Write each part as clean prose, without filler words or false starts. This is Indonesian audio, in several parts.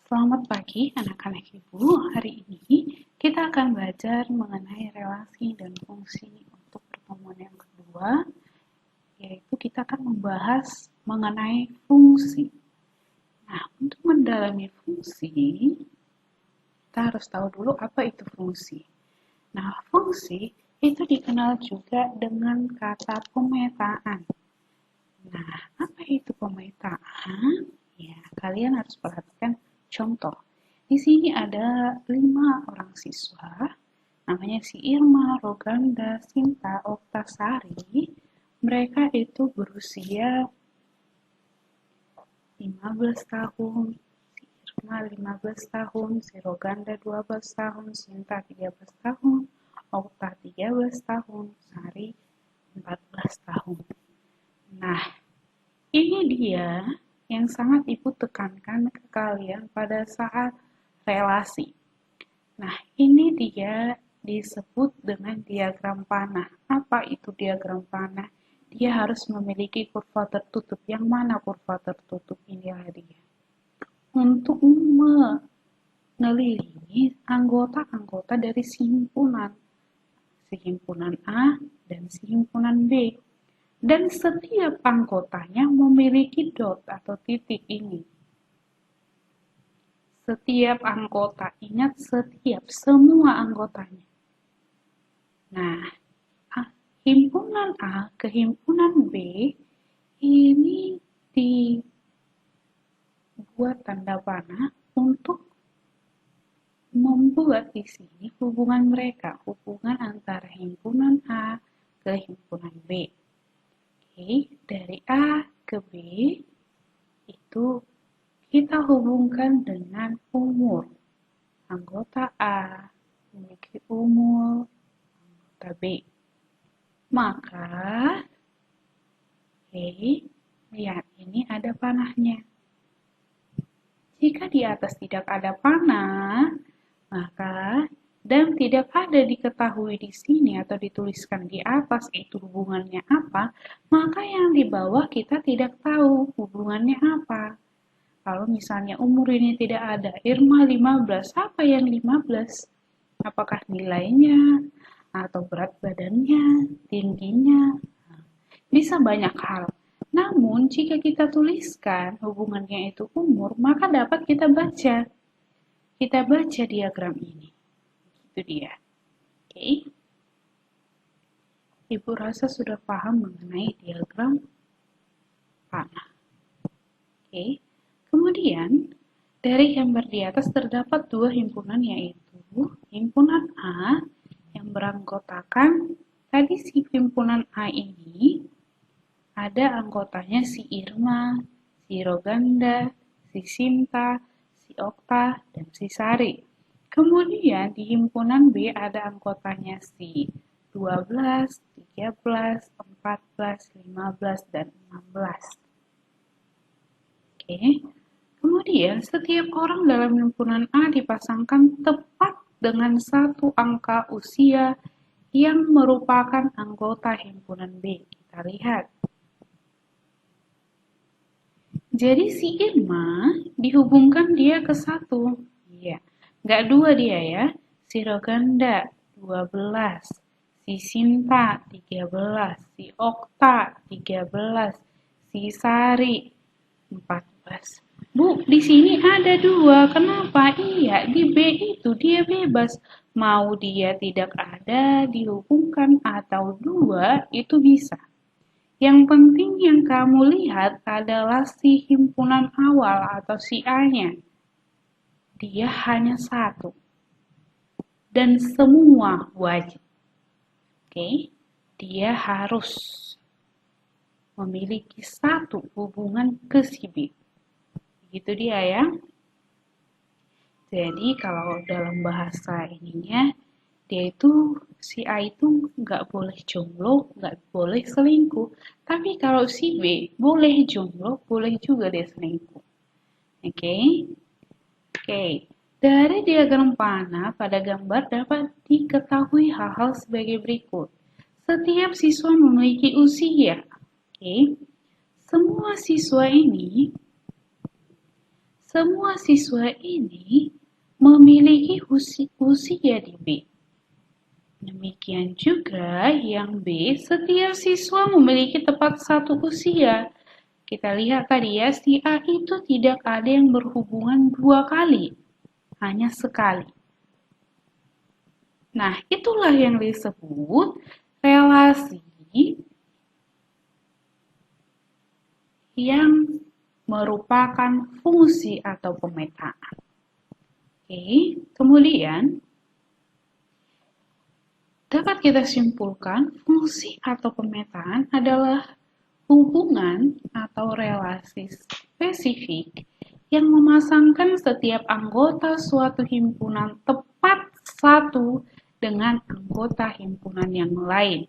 Selamat pagi anak-anak ibu. Hari ini kita akan belajar mengenai relasi dan fungsi untuk pertemuan yang kedua, yaitu kita akan membahas mengenai fungsi. Nah, untuk mendalami fungsi, kita harus tahu dulu apa itu fungsi. Nah, fungsi itu dikenal juga dengan kata pemetaan. Nah, apa itu pemetaan? Ya, kalian harus perhatikan contoh. Di sini ada 5 orang siswa, namanya si Irma, Roganda, Sinta, Oktasari. Mereka itu berusia 15 tahun, si Irma 15 tahun, si Roganda 12 tahun, Sinta 13 tahun, Okta 13 tahun, Sari 14 tahun. Nah, ini dia yang sangat ibu tekankan ke kalian pada saat relasi. Nah, ini dia disebut dengan diagram panah. Apa itu diagram panah? Dia harus memiliki kurva tertutup. Yang mana kurva tertutup? Inilah dia. Untuk mengelilingi anggota-anggota dari himpunan. Himpunan A dan himpunan B. Dan setiap anggotanya memiliki dot atau titik ini. Setiap anggota, ingat setiap, semua anggotanya. Nah, himpunan A ke himpunan B ini dibuat tanda panah untuk membuat di sini hubungan mereka, hubungan antara himpunan A ke himpunan B. Oke, dari A ke B itu kita hubungkan dengan umur. Anggota A memiliki umur anggota B. Maka, lihat ini ada panahnya. Jika di atas tidak ada panah, maka dan tidak ada diketahui di sini atau dituliskan di atas itu hubungannya apa, maka yang di bawah kita tidak tahu hubungannya apa. Kalau misalnya umur ini tidak ada, Irma 15, apa yang 15? Apakah nilainya, atau berat badannya, tingginya? Bisa banyak hal. Namun, jika kita tuliskan hubungannya itu umur, maka dapat kita baca. Kita baca diagram ini. Itu dia. Oke. Ibu rasa sudah paham mengenai diagram panah. Oke. Kemudian, dari gambar di atas terdapat dua himpunan, yaitu himpunan A yang beranggotakan tadi si himpunan A ini ada anggotanya si Irma, si Roganda, si Sinta, si Okta, dan si Sari. Kemudian di himpunan B ada anggotanya si 12, 13, 14, 15, dan 16. Oke. Kemudian, setiap orang dalam himpunan A dipasangkan tepat dengan satu angka usia yang merupakan anggota himpunan B. Kita lihat. Jadi si Irma dihubungkan dia ke satu. Iya, nggak dua dia ya. Si Roganda 12, si Sinta 13, si Okta 13, si Sari 14. Bu, di sini ada dua. Kenapa? Iya, di B itu dia bebas. Mau dia tidak ada dihubungkan atau dua, itu bisa. Yang penting yang kamu lihat adalah si himpunan awal atau si A-nya. Dia hanya satu. Dan semua wajib. Oke? Dia harus memiliki satu hubungan ke si B. Begitu dia ya. Jadi kalau dalam bahasa ininya, dia itu si A itu nggak boleh jomblo, nggak boleh selingkuh. Tapi kalau si B boleh jomblo, boleh juga dia selingkuh. Oke? Oke. Dari diagram panah pada gambar dapat diketahui hal-hal sebagai berikut. Setiap siswa memiliki usia. Oke? Semua siswa ini semua siswa ini memiliki usia di B. Demikian juga yang B, setiap siswa memiliki tepat satu usia. Kita lihat tadi ya, si A itu tidak ada yang berhubungan 2 kali, hanya sekali. Nah, itulah yang disebut relasi yang merupakan fungsi atau pemetaan. Oke, kemudian dapat kita simpulkan fungsi atau pemetaan adalah hubungan atau relasi spesifik yang memasangkan setiap anggota suatu himpunan tepat satu dengan anggota himpunan yang lain.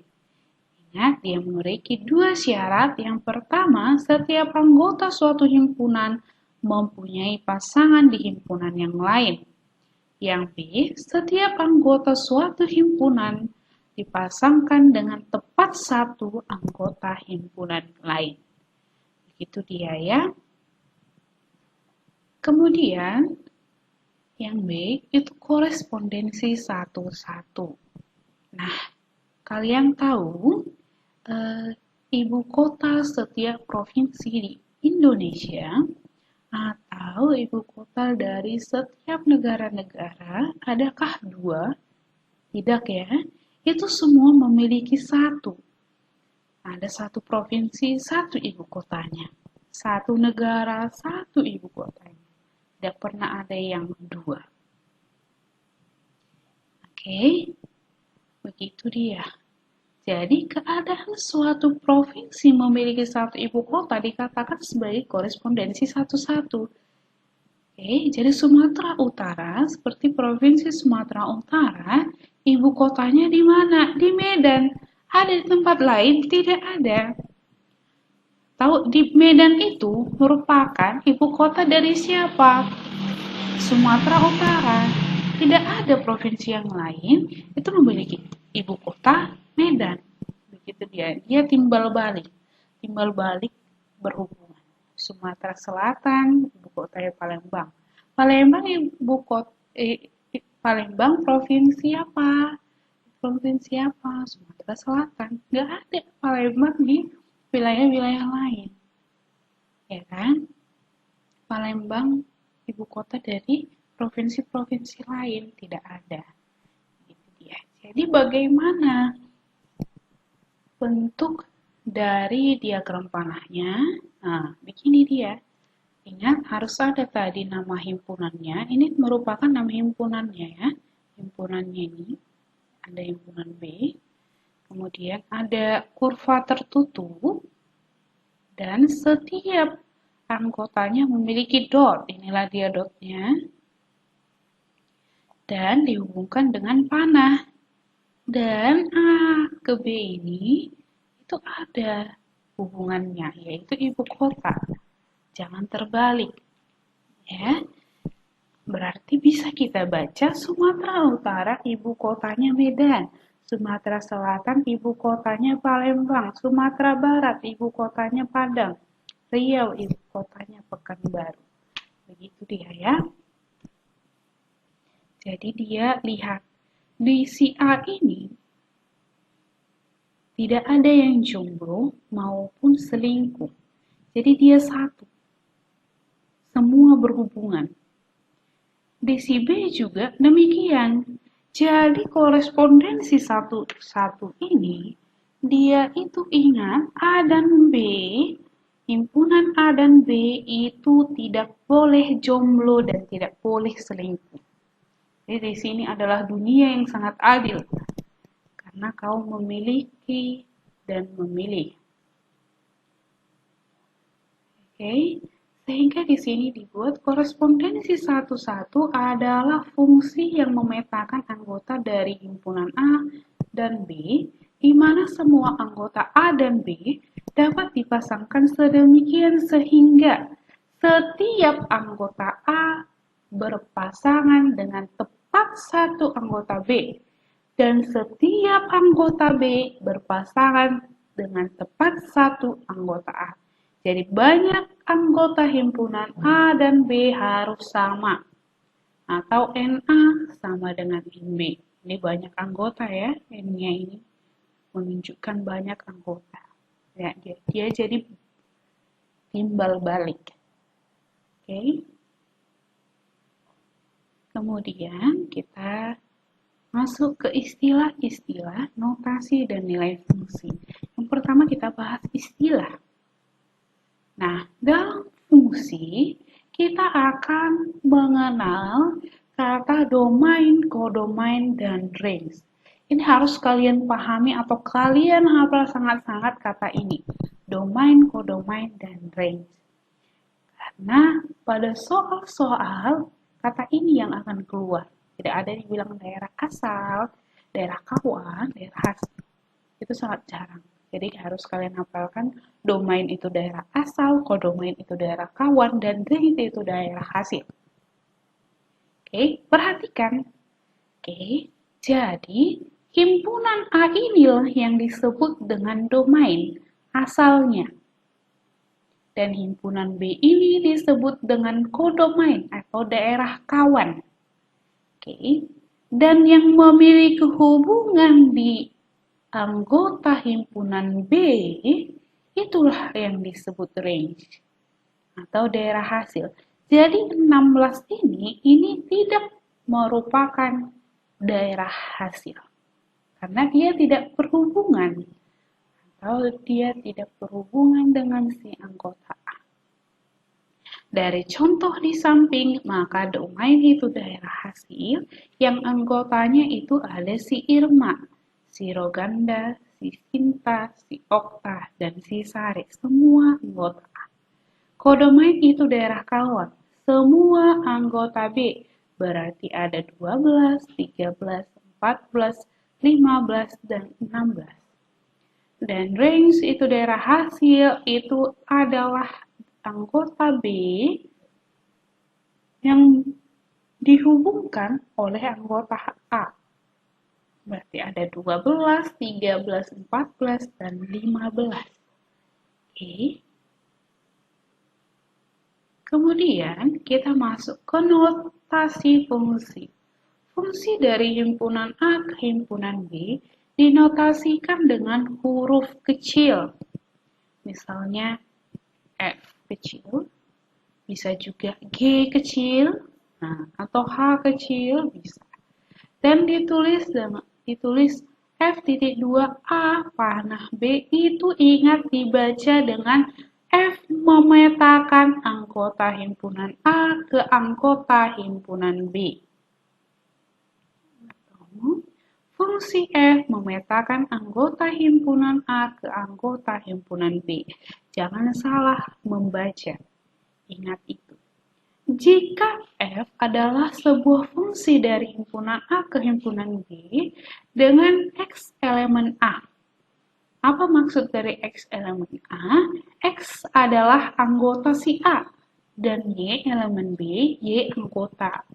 Ingat, dia memiliki 2 syarat. Yang pertama, setiap anggota suatu himpunan mempunyai pasangan di himpunan yang lain. Yang B, setiap anggota suatu himpunan dipasangkan dengan tepat satu anggota himpunan lain. Begitu dia ya. Kemudian, yang B itu korespondensi satu-satu. Nah, kalian tahu ibu kota setiap provinsi di Indonesia atau ibu kota dari setiap negara-negara, adakah 2? Tidak ya, itu semua memiliki satu. Ada satu provinsi, satu ibu kotanya. Satu negara, satu ibu kotanya. Tidak pernah ada yang 2. Oke, begitu dia. Jadi keadaan suatu provinsi memiliki satu ibu kota dikatakan sebagai korespondensi satu-satu. Oke, jadi Sumatera Utara, seperti provinsi Sumatera Utara, ibu kotanya di mana? Di Medan. Ada di tempat lain? Tidak ada. Tahu, di Medan itu merupakan ibu kota dari siapa? Sumatera Utara. Tidak ada provinsi yang lain itu memiliki ibu kota Medan. Begitu dia. Dia timbal balik. Timbal balik berhubungan. Sumatera Selatan, ibu kotanya Palembang. Palembang Palembang provinsi apa? Provinsi apa? Sumatera Selatan. Nggak ada Palembang di wilayah-wilayah lain. Ya kan? Palembang ibu kota dari provinsi-provinsi lain tidak ada. Gitu dia. Jadi bagaimana bentuk dari diagram panahnya? Nah, begini dia. Ingat, harus ada tadi nama himpunannya. Ini merupakan nama himpunannya ya. Himpunannya ini ada himpunan B. Kemudian ada kurva tertutup. Dan setiap anggotanya memiliki dot. Inilah dia dotnya. Dan dihubungkan dengan panah. Dan A ke B ini itu ada hubungannya, yaitu ibu kota. Jangan terbalik. Ya. Berarti bisa kita baca Sumatera Utara ibu kotanya Medan, Sumatera Selatan ibu kotanya Palembang, Sumatera Barat ibu kotanya Padang, Riau ibu kotanya Pekanbaru. Begitu dia ya. Jadi dia lihat di si A ini tidak ada yang jomblo maupun selingkuh. Jadi dia satu. Semua berhubungan. Di si B juga demikian. Jadi korespondensi satu-satu ini, dia itu ingat A dan B, himpunan A dan B itu tidak boleh jomblo dan tidak boleh selingkuh. Jadi di sini adalah dunia yang sangat adil. Karena kau memiliki dan memilih. Oke. Sehingga di sini dibuat korespondensi satu-satu adalah fungsi yang memetakan anggota dari himpunan A dan B, di mana semua anggota A dan B dapat dipasangkan sedemikian sehingga setiap anggota A berpasangan dengan tepat satu anggota B, dan setiap anggota B berpasangan dengan tepat satu anggota A. Jadi banyak anggota himpunan A dan B harus sama. Atau NA sama dengan NB. Ini banyak anggota ya, N-nya ini menunjukkan banyak anggota. Ya, dia jadi timbal balik. Oke. Kemudian kita masuk ke istilah-istilah, notasi, dan nilai fungsi. Yang pertama kita bahas istilah. Nah, dalam fungsi, kita akan mengenal kata domain, kodomain, dan range. Ini harus kalian pahami atau kalian hafal sangat-sangat kata ini. Domain, kodomain, dan range. Karena pada soal-soal, kata ini yang akan keluar. Tidak ada yang bilang daerah asal, daerah kawan, daerah hasil. Itu sangat jarang. Jadi harus kalian hafalkan domain itu daerah asal, kodomain itu daerah kawan, dan range itu daerah hasil. Oke, perhatikan. Oke, jadi himpunan A inilah yang disebut dengan domain asalnya. Dan himpunan B ini disebut dengan kodomain atau daerah kawan. Oke. Dan yang memiliki hubungan di anggota himpunan B, itulah yang disebut range atau daerah hasil. Jadi 16 ini tidak merupakan daerah hasil. Karena dia tidak berhubungan atau dia tidak berhubungan dengan si anggota A. Dari contoh di samping, maka domain itu daerah hasil yang anggotanya itu ada si Irma, si Roganda, si Sinta, si Okta, dan si Sari. Semua anggota A. Kodomain itu daerah kawan, semua anggota B. Berarti ada 12, 13, 14, 15, dan 16. Dan range itu daerah hasil itu adalah anggota B yang dihubungkan oleh anggota A. Berarti ada 12, 13, 14, dan 15. Oke. Kemudian kita masuk ke notasi fungsi. Fungsi dari himpunan A ke himpunan B dinotasikan dengan huruf kecil. Misalnya F kecil, bisa juga G kecil, atau H kecil bisa. Dan ditulis F.2A panah B itu ingat dibaca dengan F memetakan anggota himpunan A ke anggota himpunan B. Fungsi F memetakan anggota himpunan A ke anggota himpunan B. Jangan salah membaca. Ingat itu. Jika F adalah sebuah fungsi dari himpunan A ke himpunan B dengan X elemen A. Apa maksud dari X elemen A? X adalah anggota si A dan Y elemen B, Y anggota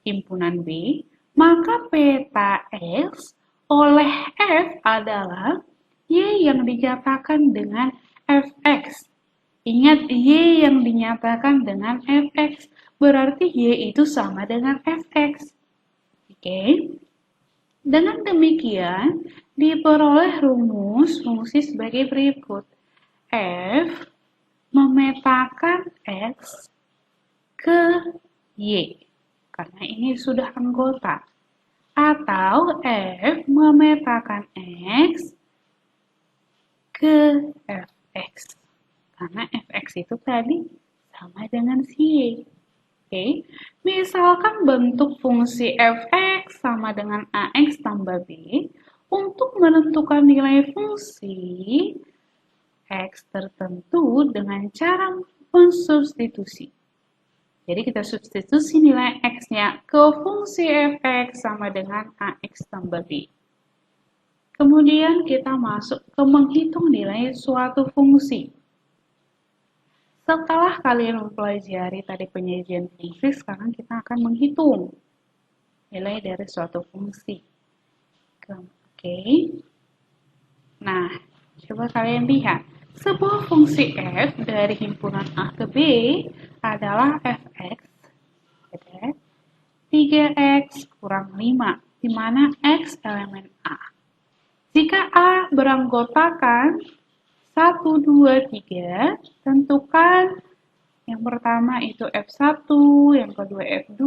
himpunan B. Maka peta X oleh F adalah Y yang dinyatakan dengan Fx. Ingat, Y yang dinyatakan dengan Fx, berarti Y itu sama dengan Fx. Oke. Dengan demikian, diperoleh rumus fungsi sebagai berikut. F memetakan X ke Y. Karena ini sudah anggota. Atau F memetakan X ke Fx. Karena Fx itu tadi sama dengan si Y. Oke. Misalkan bentuk fungsi Fx sama dengan Ax tambah B. Untuk menentukan nilai fungsi X tertentu dengan cara mensubstitusi. Jadi kita substitusi nilai X-nya ke fungsi Fx sama dengan Ax tambah B. Kemudian kita masuk ke menghitung nilai suatu fungsi. Setelah kalian mempelajari tadi penyajian fungsi, sekarang kita akan menghitung nilai dari suatu fungsi. Oke. Nah, coba kalian lihat. Sebuah fungsi f dari himpunan A ke B adalah fx, 3x kurang 5, di mana x elemen A. Jika A beranggotakan 1, 2, 3, tentukan yang pertama itu F1, yang kedua F2,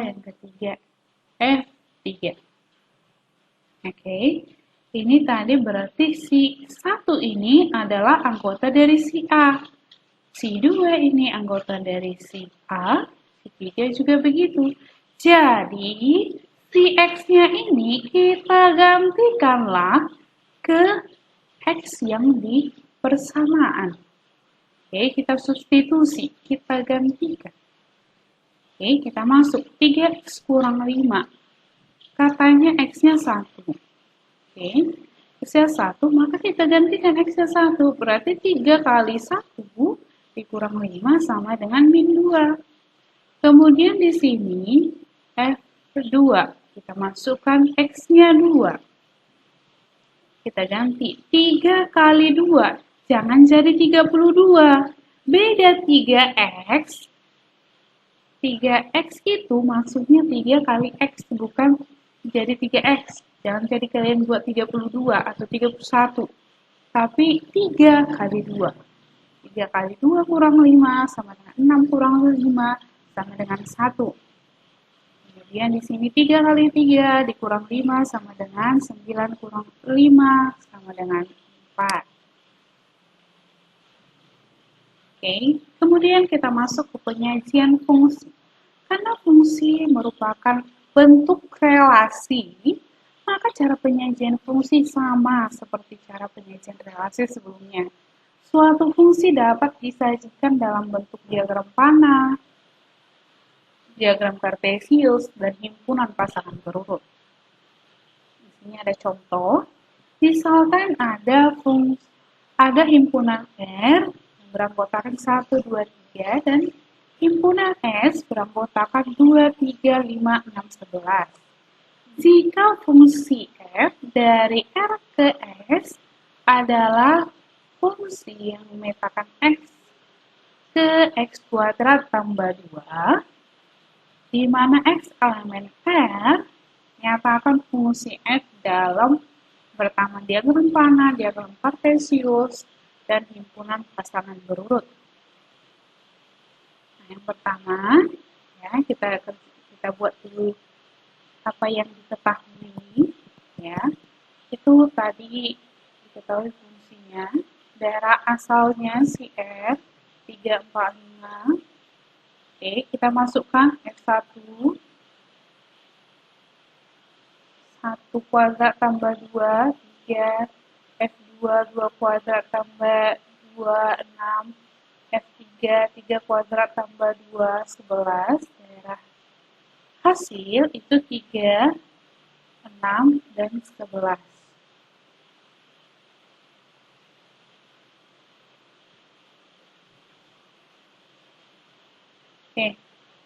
yang ketiga F3. Oke, ini tadi berarti si 1 ini adalah anggota dari si A. Si 2 ini anggota dari si A, si 3 juga begitu. Jadi, si X-nya ini kita gantikanlah ke X yang di persamaan. Oke, kita substitusi, kita gantikan. Oke, kita masuk 3X kurang 5. Katanya X-nya 1. Oke, X-nya 1, maka kita gantikan X-nya 1. Berarti 3 kali 1 dikurang 5 sama dengan min 2. Kemudian di sini F2, kita masukkan X-nya 2. Kita ganti 3 kali 2, jangan jadi 32. Beda 3x. 3x itu maksudnya 3 kali x, bukan jadi 3x. Jangan jadi kalian buat 32 atau 31. Tapi 3 kali 2. 3 kali 2 kurang 5 sama dengan 6 kurang 5 sama dengan 1. Kemudian di sini 3 kali 3 dikurang 5 sama dengan 9 kurang 5 sama dengan 4. Oke, kemudian kita masuk ke penyajian fungsi. Karena fungsi merupakan bentuk relasi, maka cara penyajian fungsi sama seperti cara penyajian relasi sebelumnya. Suatu fungsi dapat disajikan dalam bentuk diagram panah, diagram kartesius, dan himpunan pasangan berurut. Di sini ada contoh. Misalkan ada himpunan R yang beranggotakan 1, 2, 3 dan himpunan S beranggotakan 2, 3, 5, 6, 11. Jika fungsi f dari R ke S adalah fungsi yang memetakan x ke x kuadrat tambah 2, di mana x elemen R menyatakan fungsi f dalam pertama diagram panah, diagram kartesius, dan himpunan pasangan berurut. Nah, yang pertama, ya kita buat dulu apa yang diketahui, ya. Itu tadi diketahui fungsinya, daerah asalnya si R 3, 4, 5. Oke, kita masukkan F1 1 kuadrat tambah 2, 3, F2, 2 kuadrat tambah 2, 6, F3, 3 kuadrat tambah 2, 11. Daerah hasil itu 3, 6, dan 11. Oke,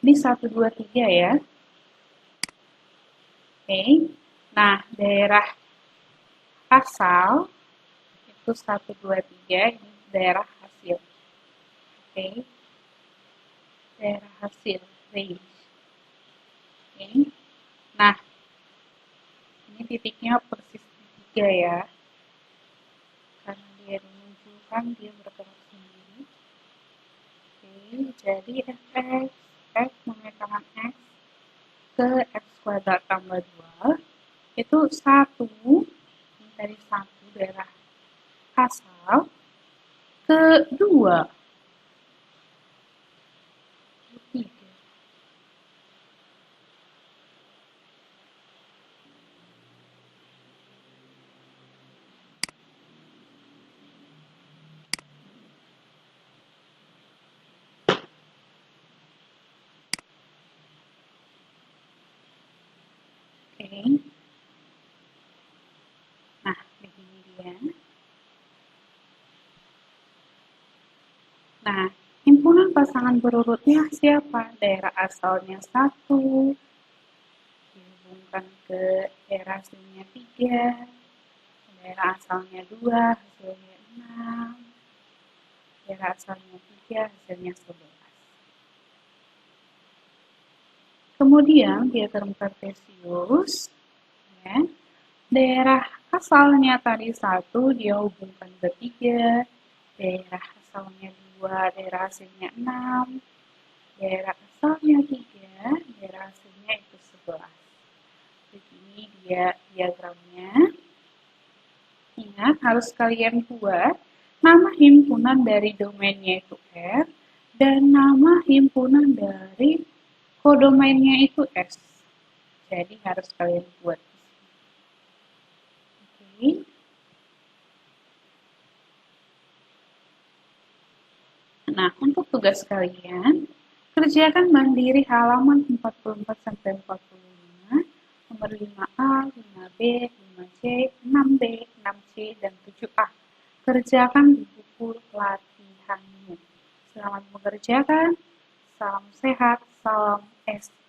ini 1, 2, 3 ya. Oke, nah daerah asal itu 1, 2, 3, ini daerah hasil. Oke, daerah hasil, range. Oke, nah ini titiknya persis di 3 ya, karena dia dimunculkan, dia bergerak sendiri. Oke, jadi fx, f memetakan x ke x kuadrat tambah 2, itu 1, ini dari 1 daerah asal, ke 2, 3. Oke, nah begini dia. Nah, himpunan pasangan berurutnya siapa? Daerah asalnya 1, dihubungkan ke daerah hasilnya 3, daerah asalnya 2, hasilnya 6, daerah asalnya 3, hasilnya 11. Kemudian diagram kartesius, ya, daerah asalnya tadi 1 dia hubungkan ke 3, daerah asalnya 2, daerah hasilnya 6, daerah asalnya 3, daerah hasilnya itu 11. Begini dia diagramnya. Ingat, harus kalian buat nama himpunan dari domainnya itu R dan nama himpunan dari kodomainnya itu S. Jadi harus kalian buat. Oke. Nah, untuk tugas kalian, kerjakan mandiri halaman 44 sampai 45, nomor 5A, 5B, 5C, 6B, 6C, dan 7A. Kerjakan di buku latihanmu. Selamat mengerjakan. Salam sehat, salam SD.